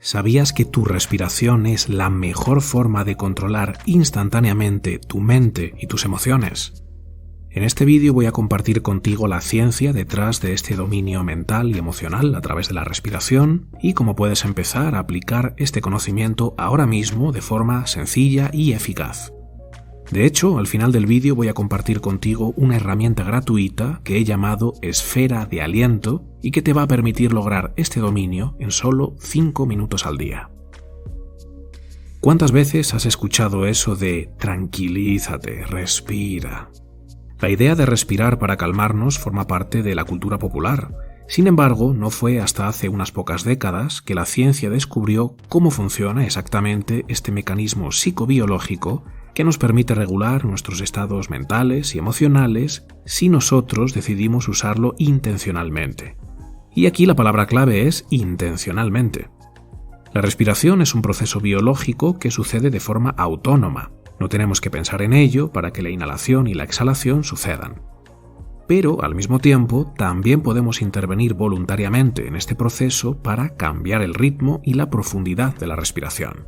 ¿Sabías que tu respiración es la mejor forma de controlar instantáneamente tu mente y tus emociones? En este vídeo voy a compartir contigo la ciencia detrás de este dominio mental y emocional a través de la respiración y cómo puedes empezar a aplicar este conocimiento ahora mismo de forma sencilla y eficaz. De hecho, al final del vídeo voy a compartir contigo una herramienta gratuita que he llamado Esfera de Aliento y que te va a permitir lograr este dominio en solo 5 minutos al día. ¿Cuántas veces has escuchado eso de tranquilízate, respira? La idea de respirar para calmarnos forma parte de la cultura popular. Sin embargo, no fue hasta hace unas pocas décadas que la ciencia descubrió cómo funciona exactamente este mecanismo psicobiológico que nos permite regular nuestros estados mentales y emocionales si nosotros decidimos usarlo intencionalmente. Y aquí la palabra clave es intencionalmente. La respiración es un proceso biológico que sucede de forma autónoma. No tenemos que pensar en ello para que la inhalación y la exhalación sucedan. Pero, al mismo tiempo, también podemos intervenir voluntariamente en este proceso para cambiar el ritmo y la profundidad de la respiración.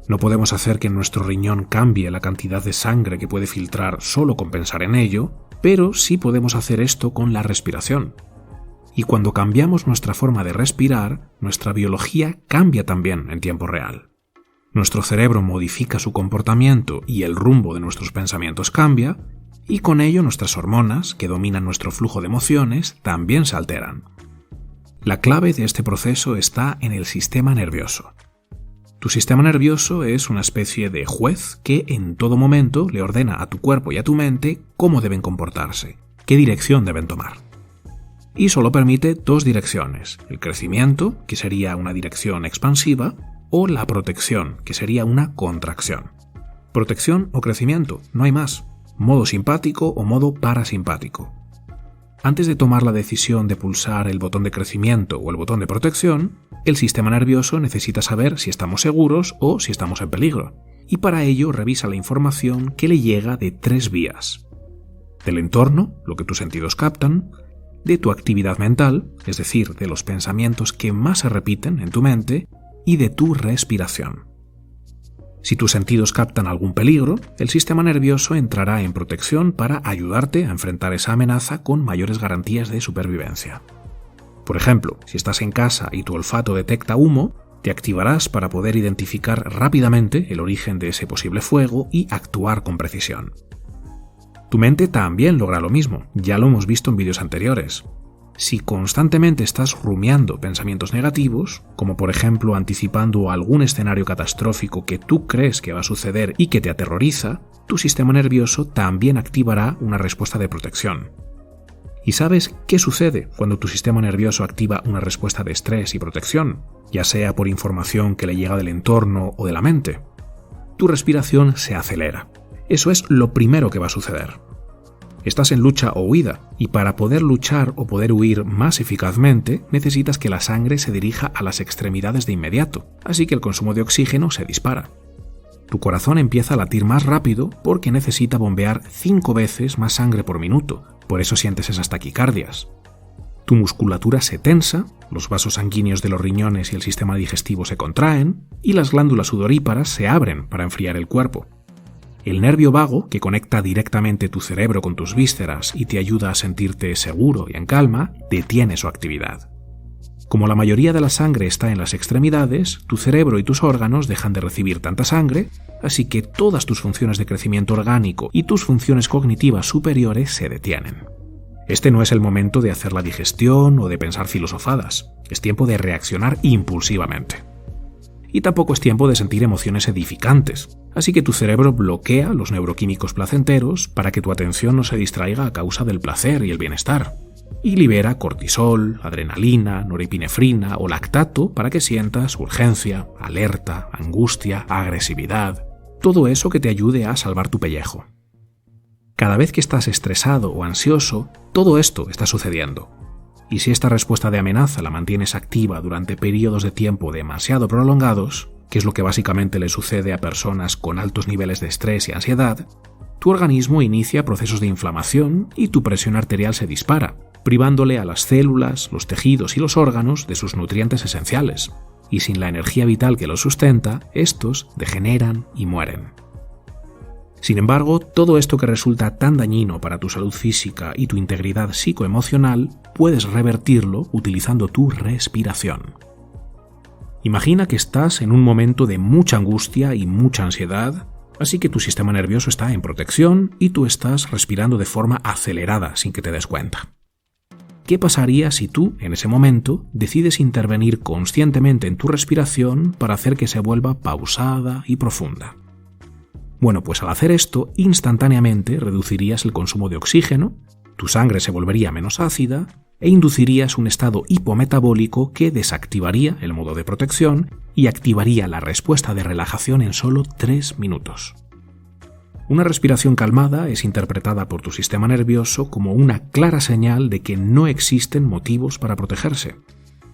No podemos hacer que nuestro riñón cambie la cantidad de sangre que puede filtrar solo con pensar en ello, pero sí podemos hacer esto con la respiración. Y cuando cambiamos nuestra forma de respirar, nuestra biología cambia también en tiempo real. Nuestro cerebro modifica su comportamiento y el rumbo de nuestros pensamientos cambia, y con ello nuestras hormonas, que dominan nuestro flujo de emociones, también se alteran. La clave de este proceso está en el sistema nervioso. Tu sistema nervioso es una especie de juez que en todo momento le ordena a tu cuerpo y a tu mente cómo deben comportarse, qué dirección deben tomar. Y solo permite 2 direcciones, el crecimiento, que sería una dirección expansiva, o la protección, que sería una contracción. Protección o crecimiento, no hay más. Modo simpático o modo parasimpático. Antes de tomar la decisión de pulsar el botón de crecimiento o el botón de protección, el sistema nervioso necesita saber si estamos seguros o si estamos en peligro. Y para ello revisa la información que le llega de 3 vías. Del entorno, lo que tus sentidos captan, de tu actividad mental, es decir, de los pensamientos que más se repiten en tu mente, y de tu respiración. Si tus sentidos captan algún peligro, el sistema nervioso entrará en protección para ayudarte a enfrentar esa amenaza con mayores garantías de supervivencia. Por ejemplo, si estás en casa y tu olfato detecta humo, te activarás para poder identificar rápidamente el origen de ese posible fuego y actuar con precisión. Tu mente también logra lo mismo, ya lo hemos visto en vídeos anteriores. Si constantemente estás rumiando pensamientos negativos, como por ejemplo anticipando algún escenario catastrófico que tú crees que va a suceder y que te aterroriza, tu sistema nervioso también activará una respuesta de protección. ¿Y sabes qué sucede cuando tu sistema nervioso activa una respuesta de estrés y protección, ya sea por información que le llega del entorno o de la mente? Tu respiración se acelera. Eso es lo primero que va a suceder. Estás en lucha o huida, y para poder luchar o poder huir más eficazmente, necesitas que la sangre se dirija a las extremidades de inmediato, así que el consumo de oxígeno se dispara. Tu corazón empieza a latir más rápido porque necesita bombear 5 veces más sangre por minuto, por eso sientes esas taquicardias. Tu musculatura se tensa, los vasos sanguíneos de los riñones y el sistema digestivo se contraen, y las glándulas sudoríparas se abren para enfriar el cuerpo. El nervio vago, que conecta directamente tu cerebro con tus vísceras y te ayuda a sentirte seguro y en calma, detiene su actividad. Como la mayoría de la sangre está en las extremidades, tu cerebro y tus órganos dejan de recibir tanta sangre, así que todas tus funciones de crecimiento orgánico y tus funciones cognitivas superiores se detienen. Este no es el momento de hacer la digestión o de pensar filosofadas, es tiempo de reaccionar impulsivamente. Y tampoco es tiempo de sentir emociones edificantes, así que tu cerebro bloquea los neuroquímicos placenteros para que tu atención no se distraiga a causa del placer y el bienestar, y libera cortisol, adrenalina, norepinefrina o lactato para que sientas urgencia, alerta, angustia, agresividad, todo eso que te ayude a salvar tu pellejo. Cada vez que estás estresado o ansioso, todo esto está sucediendo. Y si esta respuesta de amenaza la mantienes activa durante periodos de tiempo demasiado prolongados, que es lo que básicamente le sucede a personas con altos niveles de estrés y ansiedad, tu organismo inicia procesos de inflamación y tu presión arterial se dispara, privándole a las células, los tejidos y los órganos de sus nutrientes esenciales. y sin la energía vital que los sustenta, estos degeneran y mueren. Sin embargo, todo esto que resulta tan dañino para tu salud física y tu integridad psicoemocional, puedes revertirlo utilizando tu respiración. Imagina que estás en un momento de mucha angustia y mucha ansiedad, así que tu sistema nervioso está en protección y tú estás respirando de forma acelerada sin que te des cuenta. ¿Qué pasaría si tú, en ese momento, decides intervenir conscientemente en tu respiración para hacer que se vuelva pausada y profunda? Bueno, pues al hacer esto, instantáneamente reducirías el consumo de oxígeno, tu sangre se volvería menos ácida e inducirías un estado hipometabólico que desactivaría el modo de protección y activaría la respuesta de relajación en solo 3 minutos. Una respiración calmada es interpretada por tu sistema nervioso como una clara señal de que no existen motivos para protegerse.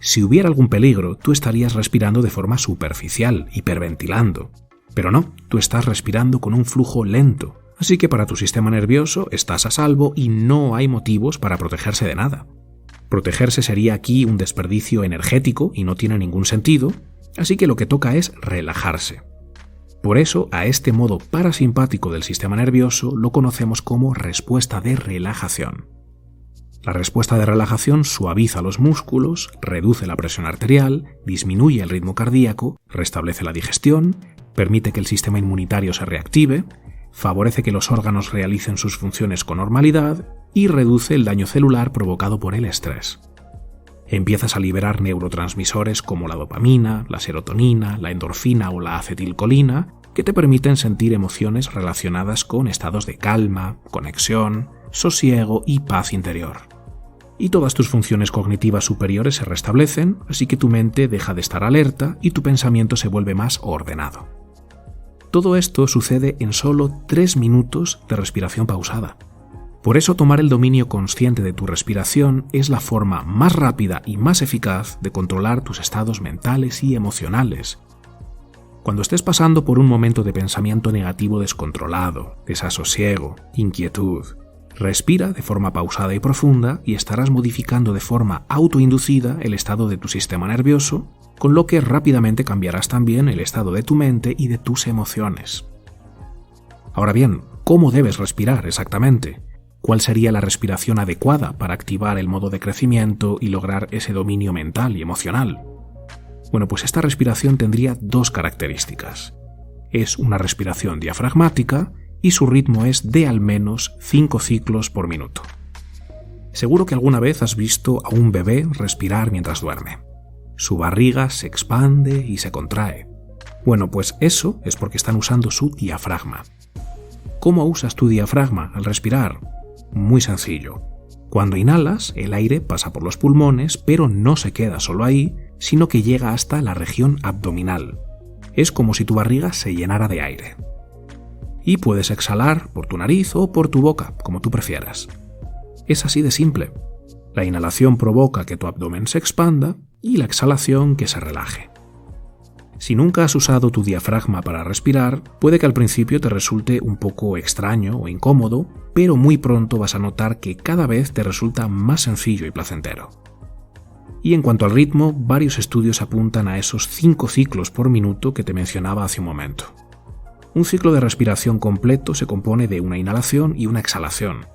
Si hubiera algún peligro, tú estarías respirando de forma superficial, hiperventilando. Pero no, tú estás respirando con un flujo lento, así que para tu sistema nervioso estás a salvo y no hay motivos para protegerse de nada. Protegerse sería aquí un desperdicio energético y no tiene ningún sentido, así que lo que toca es relajarse. Por eso, a este modo parasimpático del sistema nervioso lo conocemos como respuesta de relajación. La respuesta de relajación suaviza los músculos, reduce la presión arterial, disminuye el ritmo cardíaco, restablece la digestión, permite que el sistema inmunitario se reactive, favorece que los órganos realicen sus funciones con normalidad y reduce el daño celular provocado por el estrés. Empiezas a liberar neurotransmisores como la dopamina, la serotonina, la endorfina o la acetilcolina, que te permiten sentir emociones relacionadas con estados de calma, conexión, sosiego y paz interior. Y todas tus funciones cognitivas superiores se restablecen, así que tu mente deja de estar alerta y tu pensamiento se vuelve más ordenado. Todo esto sucede en solo 3 minutos de respiración pausada. Por eso tomar el dominio consciente de tu respiración es la forma más rápida y más eficaz de controlar tus estados mentales y emocionales. Cuando estés pasando por un momento de pensamiento negativo descontrolado, desasosiego, inquietud, respira de forma pausada y profunda y estarás modificando de forma autoinducida el estado de tu sistema nervioso, con lo que rápidamente cambiarás también el estado de tu mente y de tus emociones. Ahora bien, ¿cómo debes respirar exactamente? ¿Cuál sería la respiración adecuada para activar el modo de crecimiento y lograr ese dominio mental y emocional? Bueno, pues esta respiración tendría 2 características. Es una respiración diafragmática y su ritmo es de al menos 5 ciclos por minuto. Seguro que alguna vez has visto a un bebé respirar mientras duerme. Su barriga se expande y se contrae. Bueno, pues eso es porque están usando su diafragma. ¿Cómo usas tu diafragma al respirar? Muy sencillo. Cuando inhalas, el aire pasa por los pulmones, pero no se queda solo ahí, sino que llega hasta la región abdominal. Es como si tu barriga se llenara de aire. Y puedes exhalar por tu nariz o por tu boca, como tú prefieras. Es así de simple. La inhalación provoca que tu abdomen se expanda y la exhalación que se relaje. Si nunca has usado tu diafragma para respirar, puede que al principio te resulte un poco extraño o incómodo, pero muy pronto vas a notar que cada vez te resulta más sencillo y placentero. Y en cuanto al ritmo, varios estudios apuntan a esos 5 ciclos por minuto que te mencionaba hace un momento. Un ciclo de respiración completo se compone de una inhalación y una exhalación,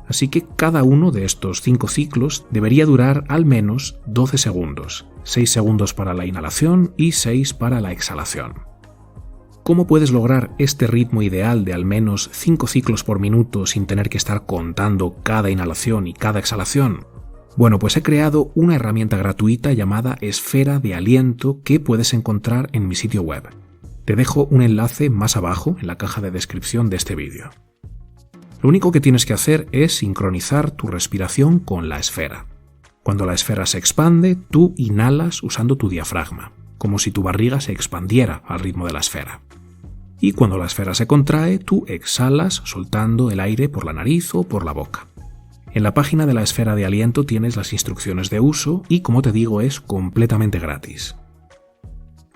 así que cada uno de estos 5 ciclos debería durar al menos 12 segundos, 6 segundos para la inhalación y 6 para la exhalación. ¿Cómo puedes lograr este ritmo ideal de al menos 5 ciclos por minuto sin tener que estar contando cada inhalación y cada exhalación? Bueno, pues he creado una herramienta gratuita llamada Esfera de Aliento que puedes encontrar en mi sitio web. Te dejo un enlace más abajo en la caja de descripción de este vídeo. Lo único que tienes que hacer es sincronizar tu respiración con la esfera. Cuando la esfera se expande, tú inhalas usando tu diafragma, como si tu barriga se expandiera al ritmo de la esfera. Y cuando la esfera se contrae, tú exhalas soltando el aire por la nariz o por la boca. En la página de la Esfera de Aliento tienes las instrucciones de uso y, como te digo, es completamente gratis.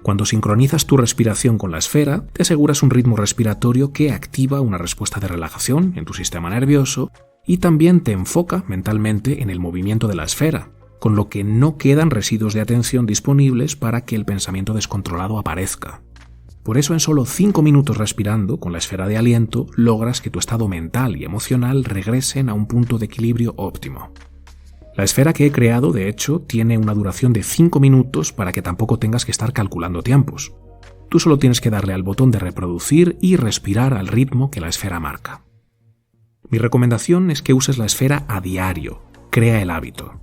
Cuando sincronizas tu respiración con la esfera, te aseguras un ritmo respiratorio que activa una respuesta de relajación en tu sistema nervioso y también te enfoca mentalmente en el movimiento de la esfera, con lo que no quedan residuos de atención disponibles para que el pensamiento descontrolado aparezca. Por eso en solo 5 minutos respirando con la esfera de aliento logras que tu estado mental y emocional regresen a un punto de equilibrio óptimo. La esfera que he creado, de hecho, tiene una duración de 5 minutos para que tampoco tengas que estar calculando tiempos. Tú solo tienes que darle al botón de reproducir y respirar al ritmo que la esfera marca. Mi recomendación es que uses la esfera a diario, crea el hábito.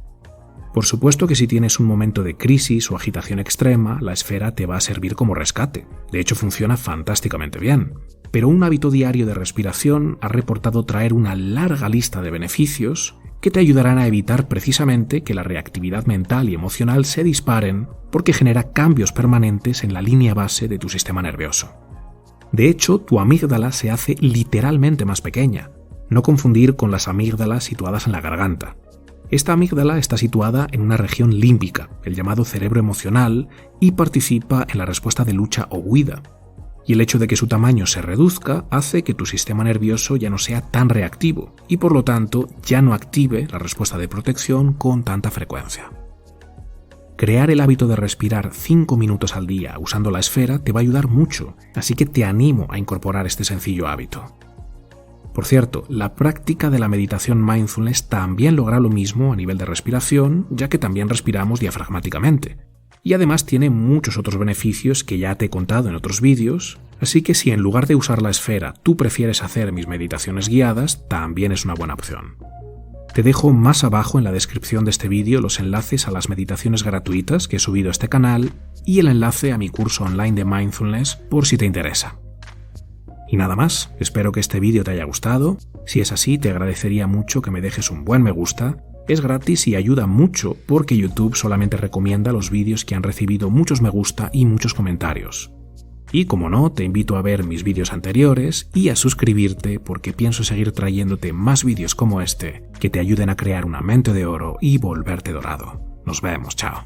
Por supuesto que si tienes un momento de crisis o agitación extrema, la esfera te va a servir como rescate. De hecho, funciona fantásticamente bien. Pero un hábito diario de respiración ha reportado traer una larga lista de beneficios que te ayudarán a evitar precisamente que la reactividad mental y emocional se disparen porque genera cambios permanentes en la línea base de tu sistema nervioso. De hecho, tu amígdala se hace literalmente más pequeña. No confundir con las amígdalas situadas en la garganta. Esta amígdala está situada en una región límbica, el llamado cerebro emocional, y participa en la respuesta de lucha o huida. Y el hecho de que su tamaño se reduzca hace que tu sistema nervioso ya no sea tan reactivo y por lo tanto ya no active la respuesta de protección con tanta frecuencia. Crear el hábito de respirar 5 minutos al día usando la esfera te va a ayudar mucho, así que te animo a incorporar este sencillo hábito. Por cierto, la práctica de la meditación mindfulness también logra lo mismo a nivel de respiración, ya que también respiramos diafragmáticamente. Y además tiene muchos otros beneficios que ya te he contado en otros vídeos, así que si en lugar de usar la esfera tú prefieres hacer mis meditaciones guiadas, también es una buena opción. Te dejo más abajo en la descripción de este vídeo los enlaces a las meditaciones gratuitas que he subido a este canal y el enlace a mi curso online de mindfulness por si te interesa. Y nada más, espero que este vídeo te haya gustado. Si es así, te agradecería mucho que me dejes un buen me gusta. Es gratis y ayuda mucho porque YouTube solamente recomienda los vídeos que han recibido muchos me gusta y muchos comentarios. Y como no, te invito a ver mis vídeos anteriores y a suscribirte porque pienso seguir trayéndote más vídeos como este que te ayuden a crear una mente de oro y volverte dorado. Nos vemos, chao.